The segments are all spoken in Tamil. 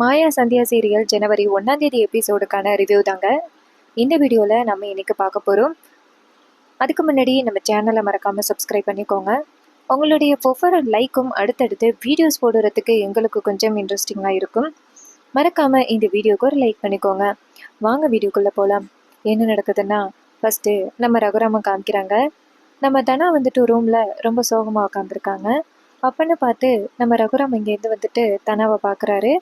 மாயா சந்தியா சீரியல் ஜனவரி 1 எபிசோடுக்கான ரிவ்யூ தாங்க இந்த வீடியோவில் நம்ம இன்னைக்கு பார்க்க போகிறோம். அதுக்கு முன்னாடி நம்ம சேனலை மறக்காமல் சப்ஸ்கிரைப் பண்ணிக்கோங்க. உங்களுடைய ஒவ்வொரு லைக்கும் அடுத்தடுத்து வீடியோஸ் போடுறதுக்கு எங்களுக்கு கொஞ்சம் இன்ட்ரெஸ்டிங்காக இருக்கும். மறக்காமல் இந்த வீடியோக்கு ஒரு லைக் பண்ணிக்கோங்க. வாங்க வீடியோக்குள்ளே போகலாம். என்ன நடக்குதுன்னா, ஃபஸ்ட்டு நம்ம ரகுராம காமிக்கிறாங்க. நம்ம தனா வந்துட்டு ரூமில் ரொம்ப சோகமாக உட்காந்துருக்காங்க. அப்பன்னு பார்த்து நம்ம ரகுராம் இங்கேருந்து வந்துட்டு தனாவை பார்க்குறாரு.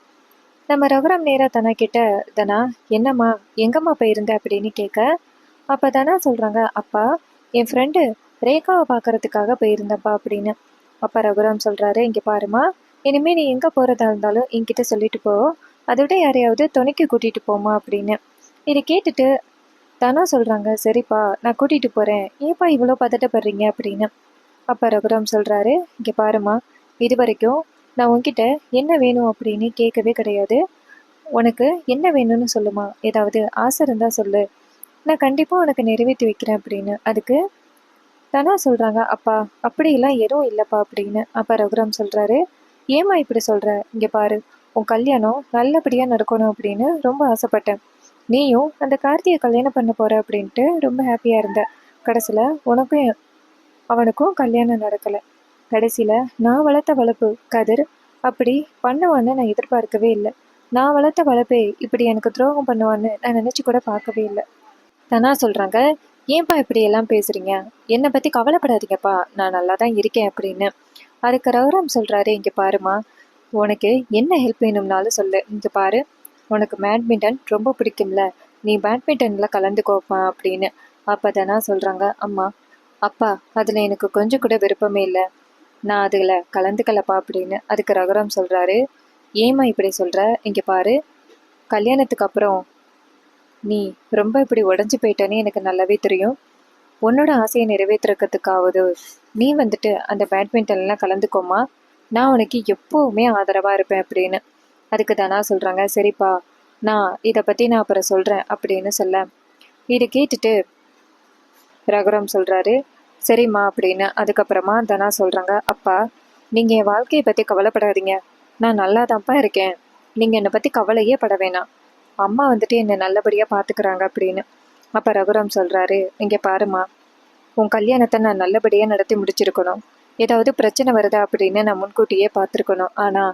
நம்ம ரகுராம் நேரா தனா கிட்ட, தனா என்னம்மா எங்கம்மா போயிருந்த அப்படின்னு கேட்க, அப்போ தனா சொல்கிறாங்க, அப்பா என் ஃப்ரெண்டு ரேகாவை பார்க்கறதுக்காக போயிருந்தப்பா அப்படின்னு. அப்போ ரகுராம் சொல்கிறாரு, இங்கே பாருமா, இனிமேல் நீ எங்கே போகிறதா இருந்தாலும் என்கிட்ட சொல்லிட்டு போ, அதை விட யாரையாவது துணைக்கு கூட்டிகிட்டு போமா அப்படின்னு. இதை கேட்டுட்டு தனா சொல்கிறாங்க, சரிப்பா நான் கூட்டிகிட்டு போகிறேன், ஏப்பா இவ்வளோ பதட்டப்படுறீங்க அப்படின்னு. அப்போ ரகுராம் சொல்கிறாரு, இங்கே பாருமா, இது வரைக்கும் நான் உன்கிட்ட என்ன வேணும் அப்படின்னு கேட்கவே கிடையாது. உனக்கு என்ன வேணும்னு சொல்லுமா, ஏதாவது ஆசை இருந்தால் சொல்லு, நான் கண்டிப்பாக உனக்கு நிறைவேற்றி வைக்கிறேன் அப்படின்னு. அதுக்கு தனா சொல்கிறாங்க, அப்பா அப்படிலாம் எதுவும் இல்லைப்பா அப்படின்னு. அப்பா ரகுராம் சொல்கிறாரு, ஏம்மா இப்படி சொல்கிற, இங்கே பாரு, உன் கல்யாணம் நல்லபடியாக நடக்கணும் அப்படின்னு ரொம்ப ஆசைப்பட்டேன். நீயும் அந்த கார்த்தியை கல்யாணம் பண்ண போகிற அப்படின்ட்டு ரொம்ப ஹாப்பியாக இருந்த. கடைசியில் உனக்கும் அவனுக்கும் கல்யாணம் நடக்கலை. கடைசியில் நான் வளர்த்த வளர்ப்பு கதிர் அப்படி பண்ணுவான்னு நான் எதிர்பார்க்கவே இல்லை. நான் வளர்த்த வளர்ப்பே இப்படி எனக்கு துரோகம் பண்ணுவான்னு நான் நினச்சி கூட பார்க்கவே இல்லை. தனா சொல்கிறாங்க, ஏன்பா இப்படி எல்லாம் பேசுகிறீங்க, என்னை பற்றி கவலைப்படாதீங்கப்பா, நான் நல்லா தான் இருக்கேன் அப்படின்னு. அதுக்கு ரகுராம் சொல்கிறாரு, இங்கே பாருமா, உனக்கு என்ன ஹெல்ப் வேணும்னாலும் சொல்லு, இங்கே பாரு, உனக்கு பேட்மிண்டன் ரொம்ப பிடிக்கும்ல, நீ பேட்மிண்டனில் கலந்துக்கோப்பா அப்படின்னு. அப்போ தானா சொல்கிறாங்க, அம்மா அப்பா அதில் எனக்கு கொஞ்சம் கூட விருப்பமே இல்லை, நான் அதில் கலந்துக்கலப்பா அப்படின்னு. அதுக்கு ரகுராம் சொல்கிறாரு, ஏம்மா இப்படி சொல்கிற, இங்கே பாரு, கல்யாணத்துக்கு அப்புறம் நீ ரொம்ப இப்படி உடஞ்சி போயிட்டேன்னு எனக்கு நல்லாவே தெரியும். உன்னோட ஆசையை நிறைவேற்றுறதுக்காவது நீ வந்துட்டு அந்த பேட்மிண்டன்லாம் கலந்துக்கோமா, நான் உனக்கு எப்போவுமே ஆதரவாக இருப்பேன் அப்படின்னு. அதுக்கு தானா சொல்கிறாங்க, சரிப்பா நான் இதை பற்றி நான் அப்புறம் சொல்கிறேன் அப்படின்னு சொல்ல, இதை கேட்டுட்டு ரகுராம் சொல்கிறாரு, சரிம்மா அப்படின்னு. அதுக்கப்புறமா தனா சொல்கிறாங்க, அப்பா நீங்கள் என் வாழ்க்கையை பற்றி கவலைப்படாதீங்க, நான் நல்லா தான்ப்பா இருக்கேன், நீங்கள் என்னை பற்றி கவலையே பட வேணாம், அம்மா வந்துட்டு என்னை நல்லபடியாக பார்த்துக்கிறாங்க அப்படின்னு. அப்போ ரகுராம் சொல்கிறாரு, இங்கே பாருமா, உன் கல்யாணத்தை நான் நல்லபடியாக நடத்தி முடிச்சிருக்கணும், ஏதாவது பிரச்சனை வருதா அப்படின்னு நான் முன்கூட்டியே பார்த்துருக்கணும், ஆனால்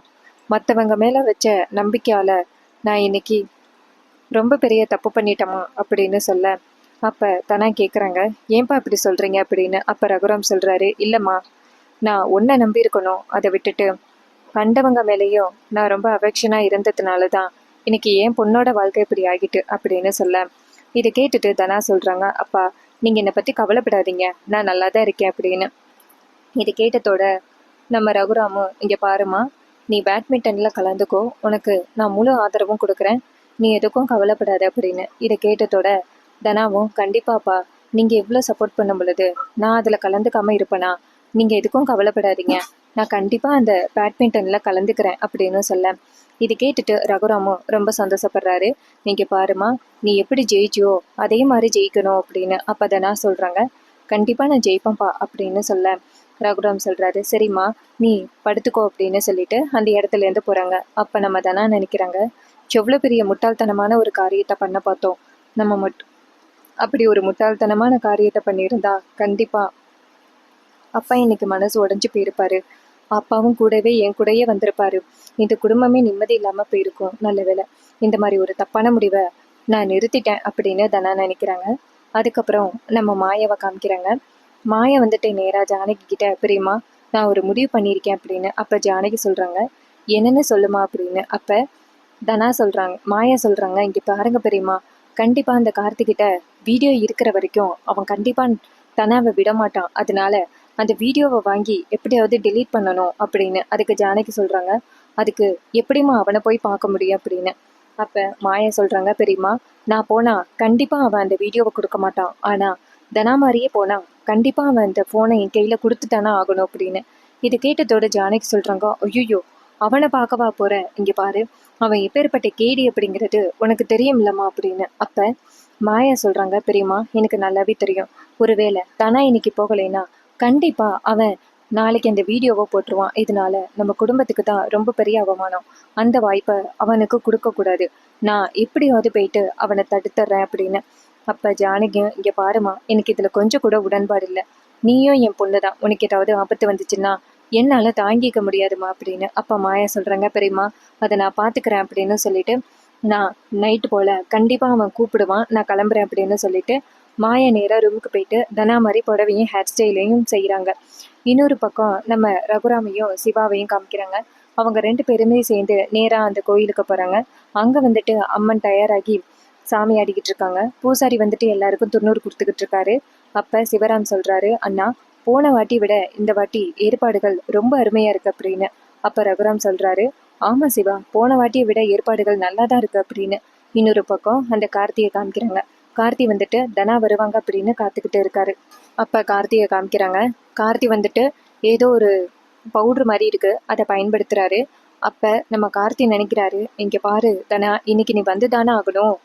மற்றவங்க மேலே வச்ச நம்பிக்கையால் நான் இன்னைக்கு ரொம்ப பெரிய தப்பு பண்ணிட்டோமா அப்படின்னு சொல்ல, அப்போ தனா கேட்குறாங்க, ஏன்பா இப்படி சொல்கிறீங்க அப்படின்னு. அப்போ ரகுராம் சொல்கிறாரு, இல்லைம்மா, நான் உன்னை நம்பி இருக்கணும், அதை விட்டுட்டு கண்டவங்க மேலேயும் நான் ரொம்ப அஃபெக்ஷனாக இருந்ததுனால தான் இன்னைக்கு என் பொண்ணோட வாழ்க்கை இப்படி ஆகிட்டு அப்படின்னு சொல்ல, இதை கேட்டுட்டு தனா சொல்கிறாங்க, அப்பா நீங்கள் என்னை பற்றி கவலைப்படாதீங்க, நான் நல்லா தான் இருக்கேன் அப்படின்னு. இதை கேட்டதோட நம்ம ரகுராமும், இங்கே பாருமா, நீ பேட்மிண்டனில் கலந்துக்கோ, உனக்கு நான் முழு ஆதரவும் கொடுக்குறேன், நீ எதுக்கும் கவலைப்படாத அப்படின்னு. இதை கேட்டதோட தனாவும், கண்டிப்பாப்பா, நீங்கள் எவ்வளோ சப்போர்ட் பண்ணும் பொழுது நான் அதில் கலந்துக்காமல் இருப்பேனா, நீங்கள் எதுக்கும் கவலைப்படாதீங்க, நான் கண்டிப்பாக அந்த பேட்மிண்டனில் கலந்துக்கிறேன் அப்படின்னு சொல்ல, இது கேட்டுட்டு ரகுராமும் ரொம்ப சந்தோஷப்படுறாரு. நீங்கள் பாருமா, நீ எப்படி ஜெயிச்சியோ அதே மாதிரி ஜெயிக்கணும் அப்படின்னு. அப்போ தனா சொல்கிறாங்க, கண்டிப்பாக நான் ஜெயிப்பேன்ப்பா அப்படின்னு சொல்ல, ரகுராம் சொல்கிறாரு, சரிம்மா நீ படுத்துக்கோ அப்படின்னு சொல்லிட்டு அந்த இடத்துலேருந்து போகிறாங்க. அப்போ நம்ம தானே நினைக்கிறாங்க, எவ்வளோ பெரிய முட்டாள்தனமான ஒரு காரியத்தை பண்ண பார்த்தோம், நம்ம மட்டும் அப்படி ஒரு முட்டாள்தனமான காரியத்தை பண்ணியிருந்தா கண்டிப்பாக அப்பா இன்னைக்கு மனசு உடஞ்சி போயிருப்பாரு, அப்பாவும் கூடவே என் கூடயே வந்திருப்பாரு, இந்த குடும்பமே நிம்மதி இல்லாமல் போயிருக்கும், நல்ல வேலை இந்த மாதிரி ஒரு தப்பான முடிவை நான் நிறுத்திட்டேன் அப்படின்னு தனா நினைக்கிறாங்க. அதுக்கப்புறம் நம்ம மாயாவை காமிக்கிறாங்க. மாயா வந்துட்டு நேராக ஜானகி கிட்ட, பிரியமா நான் ஒரு முடிவு பண்ணியிருக்கேன் அப்படின்னு. அப்போ ஜானகி சொல்கிறாங்க, என்னென்னு சொல்லுமா அப்படின்னு. அப்போ தனா சொல்கிறாங்க, மாயா சொல்கிறாங்க, இங்கே பாருங்க பெரியம்மா, கண்டிப்பாக அந்த கார்த்திகிட்ட வீடியோ இருக்கிற வரைக்கும் அவன் கண்டிப்பாக தனாவை விட மாட்டான், அதனால அந்த வீடியோவை வாங்கி எப்படியாவது டெலீட் பண்ணணும் அப்படின்னு. அதுக்கு ஜானகி சொல்கிறாங்க, அதுக்கு எப்படிம்மா அவனை போய் பார்க்க முடியும் அப்படின்னு. அப்போ மாயா சொல்கிறாங்க, பெரியம்மா நான் போனால் கண்டிப்பாக அவன் அந்த வீடியோவை கொடுக்க மாட்டான், ஆனால் தனா மாதிரியே போனால் கண்டிப்பாக அவன் அந்த ஃபோனை என் கையில் கொடுத்துட்டானா ஆகணும் அப்படின்னு. இது கேட்டதோட ஜானகி சொல்கிறாங்க, ஐயோ அவனை பார்க்கவா போகிறேன், இங்கே பாரு, அவன் எப்பேற்பட்ட கேடி அப்படிங்கிறது உனக்கு தெரியும்லம்மா அப்படின்னு. அப்போ மாயா சொல்கிறாங்க, பெரியம்மா எனக்கு நல்லாவே தெரியும், ஒருவேளை தனா இன்னைக்கு போகலைன்னா கண்டிப்பாக அவன் நாளைக்கு அந்த வீடியோவை போட்டுருவான். இதனால நம்ம குடும்பத்துக்கு தான் ரொம்ப பெரிய அவமானம். அந்த வாய்ப்பை அவனுக்கு கொடுக்கக்கூடாது. நான் எப்படியாவது போயிட்டு அவனை தடுத்துறேன் அப்படின்னு. அப்ப ஜானகியும், இங்க பாருமா, எனக்கு இதுல கொஞ்சம் கூட உடன்பாடு இல்லை. நீயும் என் பொண்ணு தான். உனக்கு ஏதாவது ஆபத்து வந்துச்சுன்னா என்னால தாங்கிக்க முடியாதுமா அப்படின்னு. அப்ப மாயா சொல்றாங்க, பெரியம்மா அதை நான் பாத்துக்கிறேன் அப்படின்னு சொல்லிட்டு, நான் நைட்டு போல கண்டிப்பா அவன் கூப்பிடுவான், நான் கிளம்புறேன் அப்படின்னு சொல்லிட்டு மாயா நேரா ரூமுக்கு போயிட்டு தனா மாதிரி புடவையும் ஹேர் ஸ்டைலையும் செய்யறாங்க. இன்னொரு பக்கம் நம்ம ரகுராமையும் சிவாவையும் காமிக்கிறாங்க. அவங்க 2 பேருமே சேர்ந்து நேரா அந்த கோயிலுக்கு போறாங்க. அங்க வந்துட்டு அம்மன் தயாராகி சாமி ஆடிக்கிட்டு இருக்காங்க. பூசாரி வந்துட்டு எல்லாருக்கும் துண்ணூறு கொடுத்துக்கிட்டு இருக்காரு. அப்ப சிவராம் சொல்றாரு, அண்ணா போன வாட்டி விட இந்த வாட்டி ஏற்பாடுகள் ரொம்ப அருமையா இருக்கு அப்படின்னு. அப்ப ரகுராம் சொல்றாரு, ஆமா சிவா, போன வாட்டியை விட ஏற்பாடுகள் நல்லா தான் இருக்கு அப்படின்னு. இன்னொரு பக்கம் அந்த கார்த்தியை காமிக்கிறாங்க. கார்த்தி வந்துட்டு தனா வருவாங்க அப்படின்னு காத்துக்கிட்டு இருக்காரு. அப்ப கார்த்தியை காமிக்கிறாங்க. கார்த்தி வந்துட்டு ஏதோ ஒரு பவுடர் மாதிரி இருக்கு, அதை பயன்படுத்துறாரு. அப்ப நம்ம கார்த்தி நினைக்கிறாரு, இங்க பாரு தனா, இன்னைக்கு நீ வந்து தானே ஆகணும்.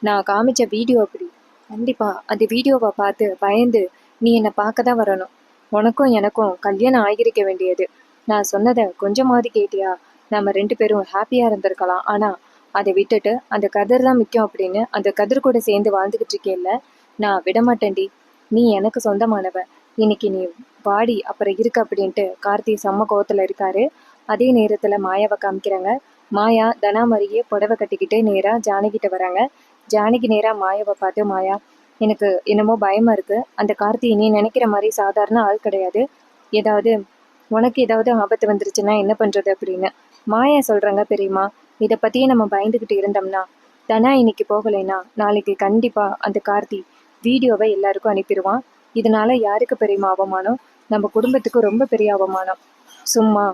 நான் காமிச்ச வீடியோ அப்படி, கண்டிப்பா அந்த வீடியோவை பார்த்து பயந்து நீ என்னை பார்க்க தான் வரணும். உனக்கும் எனக்கும் கல்யாணம் ஆகியிருக்க வேண்டியது. நான் சொன்னதை கொஞ்சமாவது கேட்டியா? நம்ம 2 பேரும் ஹாப்பியா இருந்திருக்கலாம். ஆனா அதை விட்டுட்டு அந்த கதிர் தான் முக்கியம் அப்படின்னு அந்த கதிர் கூட சேர்ந்து வாழ்ந்துகிட்டு இருக்கேல்ல, நான் விடமாட்டேன்டி. நீ எனக்கு சொந்தமானவ. இன்னைக்கு நீ வாடி அப்புறம் இருக்கு அப்படின்ட்டு கார்த்தி செம்ம கோவத்துல இருக்காரு. அதே நேரத்துல மாயாவை காமிக்கிறாங்க. மாயா தனா மாதிரியே புடவை கட்டிக்கிட்டு நேரா ஜானகிட்ட வராங்க. ஜானகி நேரா மாயாவை பார்த்து, மாயா எனக்கு என்னமோ பயமா இருக்கு. அந்த கார்த்தி நீ நினைக்கிற மாதிரி சாதாரண ஆள் கிடையாது. ஏதாவது உனக்கு ஏதாவது ஆபத்து வந்துருச்சுன்னா என்ன பண்றது அப்படின்னு. மாயா சொல்றாங்க, பெரியம்மா இதை பத்தியே நம்ம பயந்துகிட்டு இருந்தோம்னா தனா இன்னைக்கு போகலைன்னா நாளைக்கு கண்டிப்பா அந்த கார்த்தி வீடியோவை எல்லாருக்கும் அனுப்பிடுவான். இதனால யாருக்கு பெரியம்மா அவமானம்? நம்ம குடும்பத்துக்கு ரொம்ப பெரிய அவமானம். சும்மா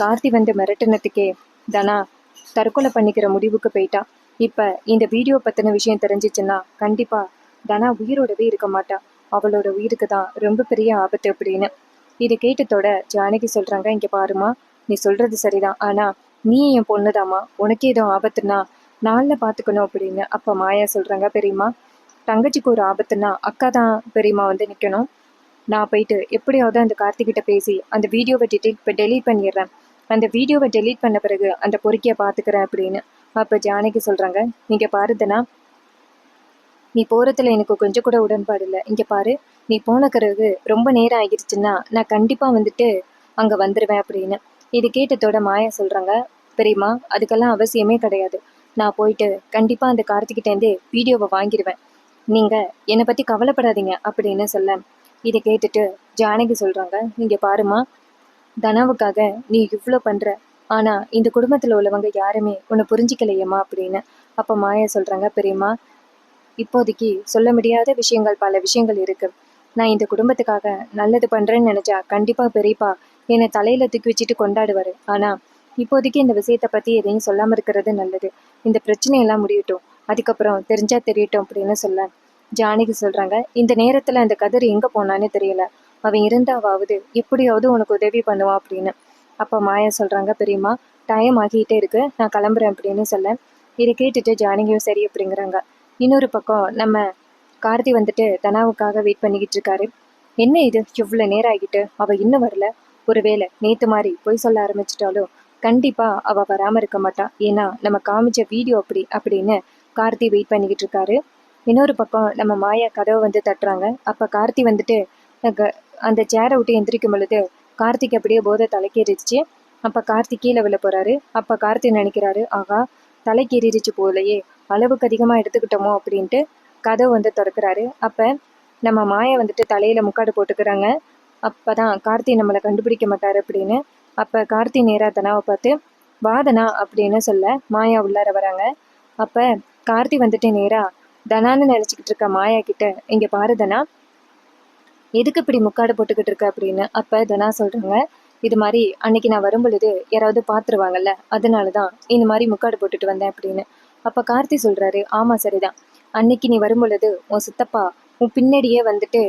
கார்த்தி வந்து மிரட்டினத்துக்கே தனா தற்கொலை பண்ணிக்கிற முடிவுக்கு போயிட்டா. இப்ப இந்த வீடியோ பத்தின விஷயம் தெரிஞ்சிச்சுன்னா கண்டிப்பா தனா உயிரோடவே இருக்க மாட்டா. அவளோட உயிருக்கு தான் ரொம்ப பெரிய ஆபத்து அப்படின்னு. இதை கேட்டதோட ஜானகி சொல்றாங்க, இங்க பாருமா, நீ சொல்றது சரிதான், ஆனா நீ என் பொண்ணுதாம்மா, உனக்கே ஏதோ ஆபத்துன்னா நாள்ல பாத்துக்கணும் அப்படின்னு. அப்ப மாயா சொல்றாங்க, பெரியம்மா தங்கச்சிக்கு ஒரு ஆபத்துன்னா அக்கா தான் பெரியம்மா வந்து நிக்கணும். நான் போயிட்டு எப்படியாவது அந்த கார்த்திகிட்ட பேசி அந்த வீடியோவை டெலீட் பண்ணிடுறேன். அந்த வீடியோவை டெலீட் பண்ண பிறகு அந்த பொறுக்கியை பாத்துக்கிறேன் அப்படின்னு. அப்ப ஜானகி சொல்றாங்க, இங்க பாருதுன்னா, நீ போறதுல எனக்கு கொஞ்சம் கூட உடன்பாடு இல்லை. இங்க பாரு, நீ போன பிறகு ரொம்ப நேரம் ஆகிருச்சுன்னா நான் கண்டிப்பா வந்துட்டு அங்க வந்துருவேன் அப்படின்னு. இது கேட்டதோட மாயா சொல்றாங்க, பெரியம்மா அதுக்கெல்லாம் அவசியமே கிடையாது. நான் போயிட்டு கண்டிப்பா அந்த கார்த்திகிட்டேருந்து வீடியோவை வாங்கிடுவேன். நீங்க என்னை பத்தி கவலைப்படாதீங்க அப்படின்னு சொல்ல, இதை கேட்டுட்டு ஜானகி சொல்றாங்க, இங்க பாருமா, தனாவுக்காக நீ இவ்வளோ பண்ற, ஆனா இந்த குடும்பத்துல உள்ளவங்க யாருமே உன்னை புரிஞ்சிக்கலையேம்மா அப்படின்னு. அப்ப மாயா சொல்றாங்க, பெரியம்மா இப்போதைக்கு சொல்ல முடியாத விஷயங்கள், பல விஷயங்கள் இருக்கு. நான் இந்த குடும்பத்துக்காக நல்லது பண்றேன்னு நினைச்சா கண்டிப்பா பெரியப்பா என்னை தலையில தூக்கி வச்சுட்டு கொண்டாடுவாரு. ஆனா இப்போதைக்கு இந்த விஷயத்த பத்தி எதையும் சொல்லாம இருக்கிறது நல்லது. இந்த பிரச்சனையெல்லாம் முடியட்டும், அதுக்கப்புறம் தெரிஞ்சா தெரியட்டும் அப்படின்னு சொல்ல, ஜானகி சொல்றாங்க, இந்த நேரத்துல அந்த கதிர் எங்க போனான்னு தெரியல. அவன் இருந்தாவாவது எப்படியாவது உனக்கு உதவி பண்ணுவான் அப்படின்னு. அப்ப மாயா சொல்றாங்க, பெரியம்மா டைம் ஆகிட்டே இருக்கு, நான் கிளம்புறேன் அப்படின்னு சொல்ல, இதை கேட்டுட்டு ஜானகியும் சரி அப்படிங்கிறாங்க. இன்னொரு பக்கம் நம்ம கார்த்தி வந்துட்டு தனாவுக்காக வெயிட் பண்ணிக்கிட்டு இருக்காரு. என்ன இது இவ்வளவு நேரம் ஆகிட்டு அவ இன்னும் வரல? ஒருவேளை நேத்து மாதிரி பொய் சொல்ல ஆரம்பிச்சிட்டாலும் கண்டிப்பா அவ வராம இருக்க மாட்டா. ஏன்னா நம்ம காமிச்ச வீடியோ அப்படி அப்படின்னு கார்த்தி வெயிட் பண்ணிக்கிட்டு இருக்காரு. இன்னொரு பக்கம் நம்ம மாயா கதவை வந்து தட்டுறாங்க. அப்ப கார்த்தி வந்துட்டு அந்த சேரை விட்டு எந்திரிக்கும் பொழுது கார்த்திக் அப்படியே போதை தலைக்கேறிடுச்சு. அப்ப கார்த்தி கீழே விழ போறாரு. அப்ப கார்த்தி நினைக்கிறாரு, ஆகா தலைக்கேறிடுச்சு போலையே, அளவுக்கு அதிகமா எடுத்துக்கிட்டோமோ அப்படின்ட்டு கதவு வந்து திறக்கிறாரு. அப்ப நம்ம மாயா வந்துட்டு தலையில முக்காடு போட்டுக்கிறாங்க. அப்பதான் கார்த்தி நம்மளை கண்டுபிடிக்க மாட்டாரு அப்படின்னு. அப்ப கார்த்தி நேரா தனாவை பார்த்து, வாதனா அப்படின்னு சொல்ல மாயா உள்ளார வராங்க. அப்ப கார்த்தி வந்துட்டு நேரா தனான்னு நினைச்சுக்கிட்டு இருக்க மாயா கிட்ட, இங்க பாரு தனா, எதுக்கு இப்படி முக்காடு போட்டுக்கிட்டு இருக்க அப்படின்னு. அப்ப தனா சொல்றாங்க, இது மாதிரி அன்னைக்கு நான் வரும் பொழுது யாராவது பாத்துருவாங்கல்ல, அதனாலதான் இந்த மாதிரி முக்காடு போட்டுட்டு வந்தேன் அப்படின்னு. அப்ப கார்த்தி சொல்றாரு, ஆமா சரிதான், அன்னைக்கு நீ வரும் பொழுது உன் சித்தப்பா உன் பின்னாடியே வந்துட்டு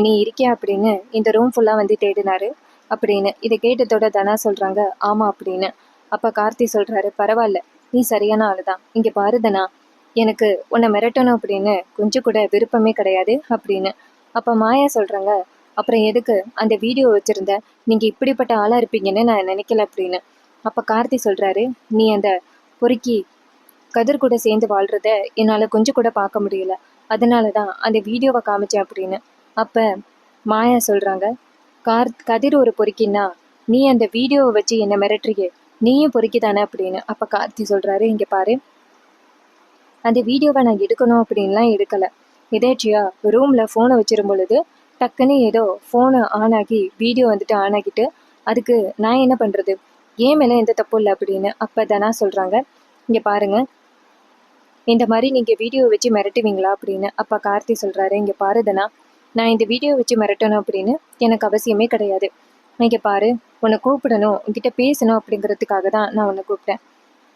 நீ இருக்கியா அப்படின்னு இந்த ரூம் ஃபுல்லா வந்து தேடினாரு அப்படின்னு. இதை கேட்டதோட தனா சொல்றாங்க, ஆமா அப்படின்னு. அப்ப கார்த்தி சொல்றாரு, பரவாயில்ல, நீ சரியான ஆளுதான். இங்க பாரு தனா, எனக்கு உன்னை மிரட்டணும் அப்படின்னு கொஞ்சம் கூட விருப்பமே கிடையாது அப்படின்னு. அப்ப மாயா சொல்றாங்க, அப்புறம் எதுக்கு அந்த வீடியோ வச்சுருந்த, நீங்கள் இப்படிப்பட்ட ஆளாக இருப்பீங்கன்னு நான் நினைக்கல அப்படின்னு. அப்போ கார்த்தி சொல்கிறாரு, நீ அந்த பொறுக்கி கதிர் கூட சேர்ந்து வாழ்கிறத என்னால் கொஞ்சம் கூட பார்க்க முடியல, அதனால தான் அந்த வீடியோவை காமிச்சேன் அப்படின்னு. அப்போ மாயா சொல்கிறாங்க, கதிர் ஒரு பொறுக்கின்னா நீ அந்த வீடியோவை வச்சு என்னை மிரட்டுறியே, நீயும் பொறுக்கி தானே அப்படின்னு. அப்போ கார்த்தி சொல்கிறாரு, இங்கே பாரு, அந்த வீடியோவை நான் எடுக்கணும் அப்படின்லாம் எடுக்கலை. எதாச்சியா ரூமில் ஃபோனை வச்சிரும் பொழுது டக்குன்னு ஏதோ ஃபோனு ஆன் ஆகி வீடியோ வந்துட்டு ஆன் ஆகிட்டு, அதுக்கு நான் என்ன பண்ணுறது, ஏன் மேலே எந்த தப்பும் இல்லை அப்படின்னு. அப்போ தனா சொல்கிறாங்க, இங்கே பாருங்கள், இந்த மாதிரி நீங்கள் வீடியோ வச்சு மிரட்டுவீங்களா அப்படின்னு. அப்போ கார்த்தி சொல்கிறாரு, இங்கே பாரு தனா, நான் இந்த வீடியோ வச்சு மிரட்டணும் அப்படின்னு எனக்கு அவசியமே கிடையாது. இங்கே பாரு, உன்னை கூப்பிடணும், உன்கிட்ட பேசணும் அப்படிங்கிறதுக்காக தான் நான் உன்னை கூப்பிட்டேன்.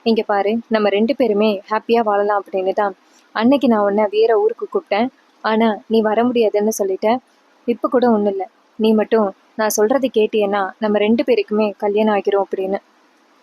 இங்கே பாரு, நம்ம 2 பேருமே ஹாப்பியாக வாழலாம் அப்படின்னு தான் அன்னைக்கு நான் உன்னை வேற ஊருக்கு கூப்பிட்டேன். ஆனால் நீ வர முடியாதுன்னு சொல்லிட்டேன். இப்போ கூட ஒன்றும் இல்லை, நீ மட்டும் நான் சொல்கிறத கேட்டியன்னா நம்ம 2 பேருக்குமே கல்யாணம் ஆகிரும் அப்படின்னு.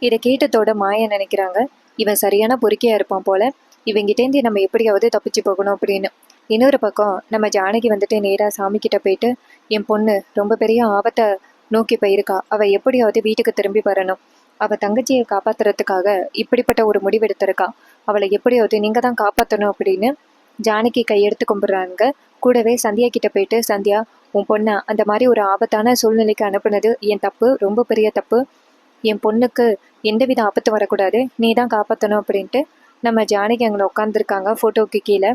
இதை கேட்டதோட மாயா நினைக்கிறாங்க, இவன் சரியான பொறுக்கியாக இருப்பான் போல, இவங்கிட்டேந்து நம்ம எப்படியாவது தப்பிச்சு போகணும் அப்படின்னு. இன்னொரு பக்கம் நம்ம ஜானகி வந்துட்டு நேராக சாமிக்கிட்ட போயிட்டு, என் பொண்ணு ரொம்ப பெரிய ஆபத்தை நோக்கி போயிருக்கா, அவள் எப்படியாவது வீட்டுக்கு திரும்பி வரணும், அவள் தங்கச்சியை காப்பாத்துறதுக்காக இப்படிப்பட்ட ஒரு முடிவெடுத்திருக்கா, அவளை எப்படியாவது நீங்கள் தான் காப்பாற்றணும் அப்படின்னு ஜானகி கையெடுத்து கும்பிட்றாங்க. கூடவே சந்தியா கிட்ட போயிட்டு, சந்தியா, உன் பொண்ணை அந்த மாதிரி ஒரு ஆபத்தான சூழ்நிலைக்கு அனுப்புனது என் தப்பு, ரொம்ப பெரிய தப்பு, என் பொண்ணுக்கு எந்தவித ஆபத்து வரக்கூடாது, நீ தான் காப்பாற்றணும் அப்படின்ட்டு நம்ம ஜானகி அங்கே உட்காந்துருக்காங்க ஃபோட்டோவுக்கு கீழே.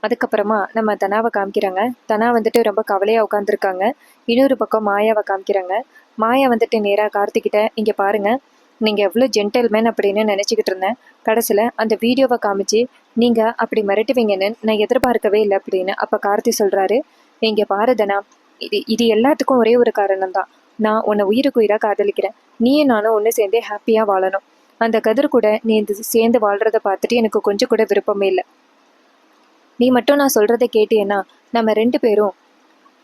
அதுக்கப்புறமா நம்ம தனாவை காமிக்கிறாங்க. தனா வந்துட்டு ரொம்ப கவலையாக உட்காந்துருக்காங்க. இன்னொரு பக்கம் மாயாவை காமிக்கிறாங்க. மாயா வந்துட்டு நேராக கார்த்திக்கிட்ட, இங்கே பாருங்கள், நீங்கள் எவ்வளோ ஜென்டில்மேன் அப்படின்னு நினச்சிக்கிட்டு இருந்தேன், கடைசியில் அந்த வீடியோவை காமிச்சு நீங்கள் அப்படி மிரட்டுவீங்கன்னு நான் எதிர்பார்க்கவே இல்லை அப்படின்னு. அப்போ கார்த்தி சொல்கிறாரு, இங்கே பாரு தனா, இது எல்லாத்துக்கும் ஒரே ஒரு காரணம் தான், நான் உன்னை உயிருக்கு உயிராக காதலிக்கிறேன், நீயும் நானும் ஒன்று சேர்ந்தே ஹாப்பியாக வாழணும், அந்த கதிர் கூட நீ சேர்ந்து வாழ்கிறத பார்த்துட்டு எனக்கு கொஞ்சம் கூட விருப்பமே இல்லை, நீ மட்டும் நான் சொல்கிறத கேட்டியன்னா நம்ம 2 பேரும்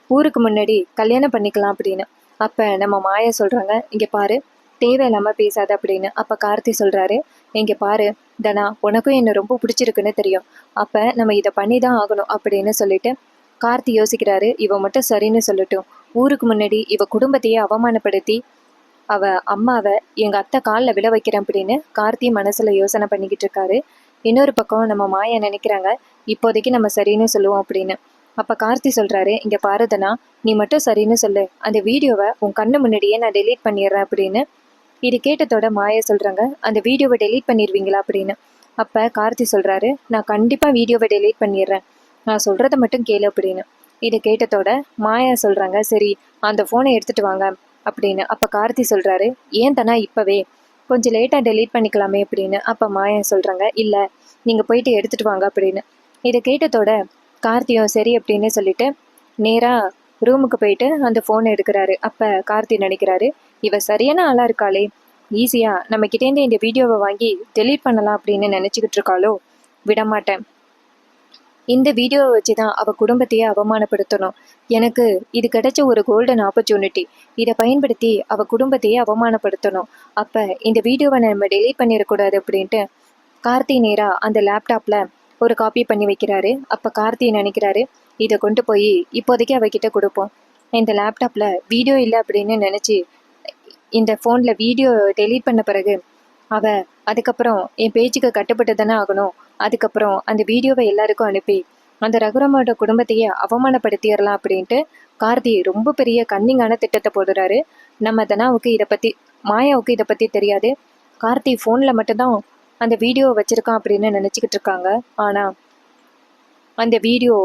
ஊருக்கு முன்னாடி கல்யாணம் பண்ணிக்கலாம் அப்படின்னு. அப்போ நம்ம மாயா சொல்கிறாங்க, இங்கே பாரு, தேவையில்லாமல் பேசாத அப்படின்னு. அப்போ கார்த்தி சொல்கிறாரு, இங்கே பாரு தனா, உனக்கும் என்னை ரொம்ப பிடிச்சிருக்குன்னு தெரியும், அப்போ நம்ம இதை பண்ணி தான் ஆகணும் அப்படின்னு சொல்லிட்டு கார்த்தி யோசிக்கிறாரு. இவ மட்டும் சரின்னு சொல்லட்டும், ஊருக்கு முன்னாடி இவ குடும்பத்தையே அவமானப்படுத்தி அவ அம்மாவை எங்கள் அத்தை காலில் விழ வைக்கிறேன் அப்படின்னு கார்த்தி மனசில் யோசனை பண்ணிக்கிட்டு இருக்காரு. இன்னொரு பக்கம் நம்ம மாயா நினைக்கிறாங்க, இப்போதைக்கு நம்ம சரின்னு சொல்லுவோம் அப்படின்னு. அப்போ கார்த்தி சொல்கிறாரு, இங்கே பாருதனா, நீ மட்டும் சரின்னு சொல்லு, அந்த வீடியோவை உன் கண்ணு முன்னாடியே நான் டெலீட் பண்ணிடுறேன் அப்படின்னு. இது கேட்டதோட மாயா சொல்கிறாங்க, அந்த வீடியோவை டெலீட் பண்ணிடுவீங்களா அப்படின்னு. அப்போ கார்த்தி சொல்கிறாரு, நான் கண்டிப்பாக வீடியோவை டெலீட் பண்ணிடுறேன், நான் சொல்கிறத மட்டும் கேளு அப்படின்னு. இதை கேட்டதோட மாயா சொல்கிறாங்க, சரி அந்த ஃபோனை எடுத்துகிட்டு வாங்க அப்படின்னு. அப்போ கார்த்தி சொல்கிறாரு, ஏன் தானே இப்போவே, கொஞ்சம் லேட்டாக டெலீட் பண்ணிக்கலாமே அப்படின்னு. அப்போ மாயா சொல்கிறாங்க, இல்லை நீங்கள் போயிட்டு எடுத்துகிட்டு வாங்க அப்படின்னு. இதை கேட்டதோட கார்த்தியும் சரி அப்படின்னு சொல்லிட்டு நேராக ரூமுக்கு போயிட்டு அந்த ஃபோனை எடுக்கிறாரு. அப்போ கார்த்தி நினைக்கிறாரு, இவ சரியான ஆளாக இருக்காளே, ஈஸியாக நம்மக்கிட்டேருந்து இந்த வீடியோவை வாங்கி டெலீட் பண்ணலாம் அப்படின்னு நினச்சிக்கிட்டு இருக்காளோ, விடமாட்டேன், இந்த வீடியோவை வச்சு தான் அவள் குடும்பத்தையே அவமானப்படுத்தணும், எனக்கு இது கிடைச்ச ஒரு கோல்டன் ஆப்பர்ச்சுனிட்டி, இதை பயன்படுத்தி அவள் குடும்பத்தையே அவமானப்படுத்தணும், அப்போ இந்த வீடியோவை நம்ம டெலீட் பண்ணிடக்கூடாது அப்படின்ட்டு கார்த்தி நேராக அந்த லேப்டாப்பில் ஒரு காப்பி பண்ணி வைக்கிறாரு. அப்போ கார்த்தி நினைக்கிறாரு, இதை கொண்டு போய் இப்போதைக்கு அவகிட்ட கொடுப்போம், இந்த லேப்டாப்பில் வீடியோ இல்லை அப்படின்னு நினச்சி இந்த ஃபோனில் வீடியோ டெலீட் பண்ண பிறகு அதுக்கப்புறம் என் பேச்சுக்கு கட்டுப்பட்டு தானே ஆகணும், அதுக்கப்புறம் அந்த வீடியோவை எல்லாருக்கும் அனுப்பி அந்த ரகுராமோட குடும்பத்தையே அவமானப்படுத்திடலாம் அப்படின்ட்டு கார்த்தி ரொம்ப பெரிய கன்னிங்கான திட்டத்தை போடுறாரு. நம்ம தனாவுக்கு இதை பற்றி, மாயாவுக்கு இதை பற்றி தெரியாது, கார்த்தி ஃபோனில் மட்டும்தான் அந்த வீடியோவை வச்சுருக்கான் அப்படின்னு நினச்சிக்கிட்டு இருக்காங்க. ஆனால் அந்த வீடியோ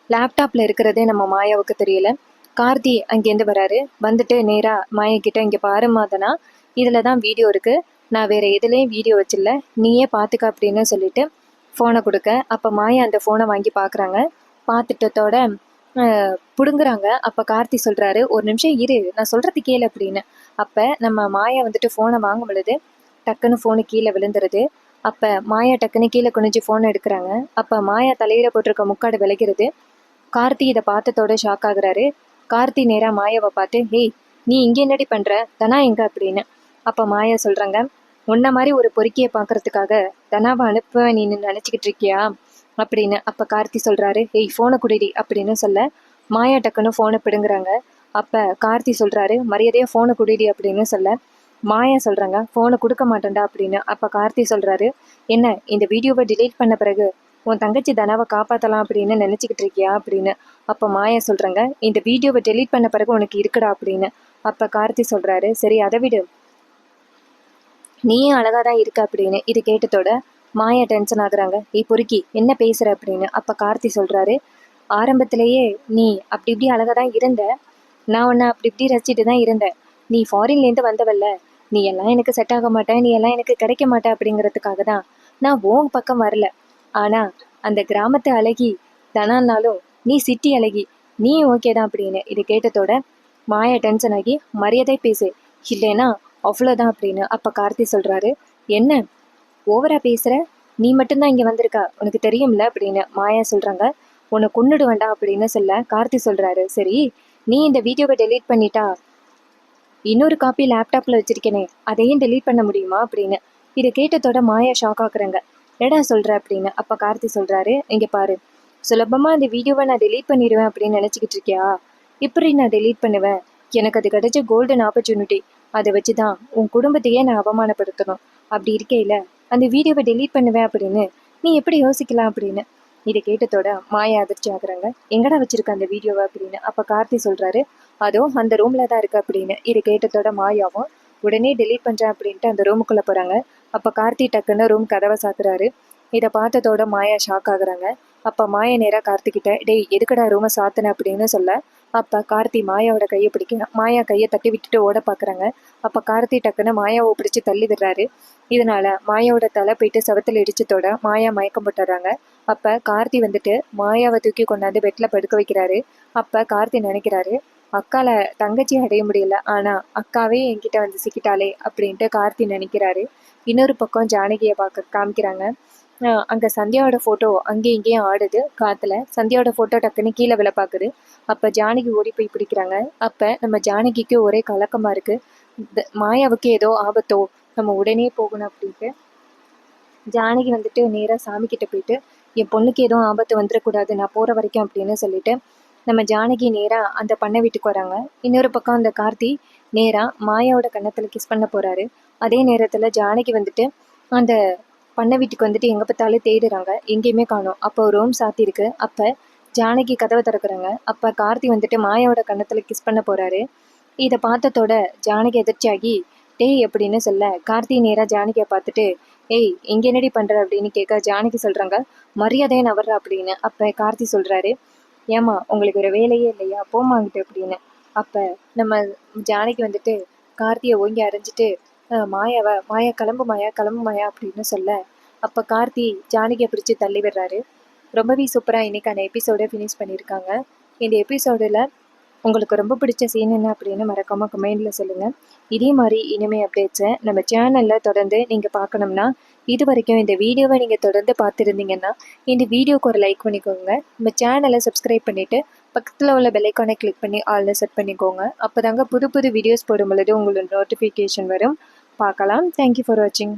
லேப்டாப்பில் இருக்கிறதே நம்ம மாயாவுக்கு தெரியல. கார்த்தி அங்கேருந்து வராரு. வந்துட்டு நேராக மாயக்கிட்ட, இங்கே பாருமாதனா, இதில் தான் வீடியோ இருக்குது, நான் வேறு எதுலேயும் வீடியோ வச்சிடல, நீயே பார்த்துக்க அப்படின்னு சொல்லிட்டு ஃபோனை கொடுக்க. அப்போ மாயா அந்த ஃபோனை வாங்கி பார்க்குறாங்க. பார்த்துட்டதோட பிடுங்குறாங்க. அப்போ கார்த்தி சொல்கிறாரு, ஒரு நிமிஷம் இரு, நான் சொல்கிறது கேளு அப்படின்னு. அப்போ நம்ம மாயா வந்துட்டு ஃபோனை வாங்கும் பொழுது டக்குன்னு ஃபோனு கீழே விழுந்துருது. அப்போ மாயா டக்குன்னு கீழே குனிஞ்சு ஃபோனை எடுக்கிறாங்க. அப்போ மாயா தலையில் போட்டிருக்க முக்காடு விளைகிறது. கார்த்தி இதை பார்த்ததோட ஷாக் ஆகுறாரு. கார்த்தி நேராக மாயாவை பார்த்து, ஹேய் நீ இங்கே என்னடி பண்ணுற, தனா எங்க அப்படின்னு. அப்போ மாயா சொல்கிறாங்க, உன்ன மாதிரி ஒரு பொறுக்கியை பார்க்கறதுக்காக தனாவை அனுப்ப நீ நினச்சிக்கிட்டு இருக்கியா அப்படின்னு. அப்போ கார்த்தி சொல்கிறாரு, ஹேய் ஃபோனை குடிடி அப்படின்னு சொல்ல மாயா டக்குன்னு ஃபோனை பிடுங்குறாங்க. அப்போ கார்த்தி சொல்கிறாரு, மரியாதையாக ஃபோனை குடிடி அப்படின்னு சொல்ல மாயா சொல்கிறாங்க, ஃபோனை கொடுக்க மாட்டேன்டா அப்படின்னு. அப்போ கார்த்தி சொல்கிறாரு, என்ன இந்த வீடியோவை டிலீட் பண்ண பிறகு உன் தங்கச்சி தனாவை காப்பாற்றலாம் அப்படின்னு நினச்சிக்கிட்டு இருக்கியா அப்படின்னு. அப்போ மாயா சொல்கிறாங்க, இந்த வீடியோவை டெலீட் பண்ண பிறகு உனக்கு இருக்குடா அப்படின்னு. அப்போ கார்த்தி சொல்கிறாரு, சரி அதை விடு, நீயும் அழகாக தான் இருக்க அப்படின்னு. இது கேட்டதோட மாயா டென்ஷன் ஆகுறாங்க. பொறுக்கி என்ன பேசுகிற அப்படின்னு. அப்போ கார்த்தி சொல்கிறாரு, ஆரம்பத்திலேயே நீ அப்படி இப்படி அழகாக தான் இருந்த, நான் உன்னை அப்படி இப்படி ரசிச்சுட்டு தான் இருந்தேன். நீ ஃபாரின்லேருந்து வந்தவல்ல, நீ எல்லாம் எனக்கு செட் ஆக மாட்டேன், நீ எல்லாம் எனக்கு கிடைக்க மாட்டேன் அப்படிங்கிறதுக்காக தான் நான் உன் பக்கம் வரல. ஆனால் அந்த கிராமத்து அழகி தனானாலும் நீ சிட்டி அழகி, நீ ஓகே தான் அப்படின்னு. இது கேட்டதோட மாயா டென்ஷன் ஆகி, மரியாதை பேசு இல்லைன்னா அவ்வளோதான் அப்படின்னு. அப்போ கார்த்தி சொல்கிறாரு, என்ன ஓவரா பேசுகிற, நீ மட்டும்தான் இங்கே வந்திருக்கா, உனக்கு தெரியும்ல அப்படின்னு. மாயா சொல்கிறாங்க, உன்னை கொன்னுடு வேண்டாம் அப்படின்னு சொல்ல கார்த்தி சொல்கிறாரு, சரி நீ இந்த வீடியோவை டெலீட் பண்ணிட்டா இன்னொரு காப்பி லேப்டாப்பில் வச்சிருக்கேனே அதையும் டெலீட் பண்ண முடியுமா அப்படின்னு. இதை கேட்டதோட மாயா ஷாக் ஆக்குறாங்க. என்னடா சொல்கிற அப்படின்னு. அப்போ கார்த்தி சொல்கிறாரு, இங்கே பாரு, சுலபமாக இந்த வீடியோவை நான் டெலீட் பண்ணிடுவேன் அப்படின்னு நினச்சிக்கிட்டு இருக்கியா? இப்படி நான் டெலீட் பண்ணுவேன், எனக்கு அது கிடைச்ச கோல்டன் ஆப்பர்ச்சுனிட்டி, அதை வச்சு தான் உன் குடும்பத்தையே நான் அவமானப்படுத்தணும். அப்படி இருக்கையில் அந்த வீடியோவை டெலீட் பண்ணுவேன் அப்படின்னு நீ எப்படி யோசிக்கலாம் அப்படின்னு. இதை கேட்டதோட மாயா அதிர்ச்சி ஆகுறாங்க. எங்கடா வச்சிருக்க அந்த வீடியோவை அப்படின்னு. அப்போ கார்த்தி சொல்கிறாரு, அதுவும் அந்த ரூமில் தான் இருக்குது அப்படின்னு. இதை கேட்டதோட மாயாவும் உடனே டெலீட் பண்ணுறேன் அப்படின்ட்டு அந்த ரூமுக்குள்ளே போகிறாங்க. அப்போ கார்த்தி டக்குன்னு ரூம் கதவை சாத்துறாரு. இதை பார்த்ததோட மாயா ஷாக் ஆகுறாங்க. அப்போ மாயா நேராக கார்த்திக்கிட்ட, டேய் எதுக்கடா ரூமை சாத்தின அப்படின்னு சொல்ல, அப்போ கார்த்தி மாயாவோட கையை பிடிக்க மாயா கையை தட்டி விட்டுட்டு ஓட பார்க்குறாங்க. அப்போ கார்த்தி டக்குன்னு மாயாவை பிடிச்சி தள்ளி விடுறாரு. இதனால மாயாவோட தலை போயிட்டு செவத்தில் இடிச்சதோட மாயா மயக்கம் போட்டுறாங்க. அப்போ கார்த்தி வந்துட்டு மாயாவை தூக்கி கொண்டாந்து பெட்டில் படுக்க வைக்கிறாரு. அப்போ கார்த்தி நினைக்கிறாரு, அக்கால தங்கச்சி அடைய முடியல, ஆனால் அக்காவே என்கிட்ட வந்து சிக்கிட்டாலே அப்படின்ட்டு கார்த்தி நினைக்கிறாரு. இன்னொரு பக்கம் ஜானகியை காமிக்கிறாங்க. அங்கே சந்தியாவோட ஃபோட்டோ அங்கேயும் இங்கேயும் ஆடுது காற்றுல. சந்தியாவோட ஃபோட்டோ டக்குன்னு கீழே விழ பார்க்குது. அப்போ ஜானகி ஓடி போய் பிடிக்கிறாங்க. அப்போ நம்ம ஜானகிக்கு ஒரே கலக்கமாக இருக்குது. மாயாவுக்கு ஏதோ ஆபத்தோ, நம்ம உடனே போகணும் அப்படின்ட்டு ஜானகி வந்துட்டு நேராக சாமிக்கிட்ட போயிட்டு, என் பொண்ணுக்கு எதுவும் ஆபத்து வந்துடக்கூடாது, நான் போகிற வரைக்கும் அப்படின்னு சொல்லிட்டு நம்ம ஜானகி நேராக அந்த பண்ணை வீட்டுக்கு வராங்க. இன்னொரு பக்கம் அந்த கார்த்தி நேராக மாயாவோட கன்னத்தில் கிஸ் பண்ண போகிறாரு. அதே நேரத்தில் ஜானகி வந்துட்டு அந்த பண்ணை வீட்டுக்கு வந்துட்டு எங்கே பார்த்தாலும் தேடுறாங்க, எங்கேயுமே காணோம். அப்போ ரூம் சாத்தியிருக்கு. அப்போ ஜானகி கதவை திறக்கிறாங்க. அப்போ கார்த்தி வந்துட்டு மாயாவோட கன்னத்தில் கிஸ் பண்ண போகிறாரு. இதை பார்த்ததோட ஜானகி எதிர்ச்சியாகி டேய் அப்படின்னு சொல்ல கார்த்தி நேராக ஜானகியை பார்த்துட்டு, ஏய் இங்கே என்னடி பண்ணுற அப்படின்னு கேட்க ஜானகி சொல்கிறாங்க, மரியாதையை நவர்ற அப்படின்னு. அப்போ கார்த்தி சொல்கிறாரு, ஏமா உங்களுக்கு ஒரு வேலையே இல்லையா, போமாங்கிட்டு அப்படின்னு. அப்போ நம்ம ஜானகி வந்துட்டு கார்த்தியை ஓங்கி அரைஞ்சிட்டு மாயா கிளம்பு மாயா அப்படின்னு சொல்ல, அப்போ கார்த்தி ஜானகியை பிடிச்சி தள்ளி விடுறாரு. ரொம்பவே சூப்பராக இன்றைக்கான எபிசோடை ஃபினிஷ் பண்ணியிருக்காங்க. இந்த எபிசோடில் உங்களுக்கு ரொம்ப பிடிச்ச சீன் என்ன அப்படின்னு மறக்காமல் கமெண்டில் சொல்லுங்கள். இதே மாதிரி இனிமேல் அப்டேட்ஸை நம்ம சேனலில் தொடர்ந்து நீங்கள் பார்க்கணும்னா, இது வரைக்கும் இந்த வீடியோவை நீங்கள் தொடர்ந்து பார்த்துருந்தீங்கன்னா இந்த வீடியோக்கு ஒரு லைக் பண்ணிக்கோங்க. நம்ம சேனலை சப்ஸ்கிரைப் பண்ணிவிட்டு பக்கத்தில் உள்ள பெல்லைக்கானை கிளிக் பண்ணி ஆல்ல செட் பண்ணிக்கோங்க. அப்போ தாங்க புது புது வீடியோஸ் போடும் பொழுது உங்களுக்கு நோட்டிஃபிகேஷன் வரும். பார்க்கலாம். தேங்க்யூ ஃபார் வாட்சிங்.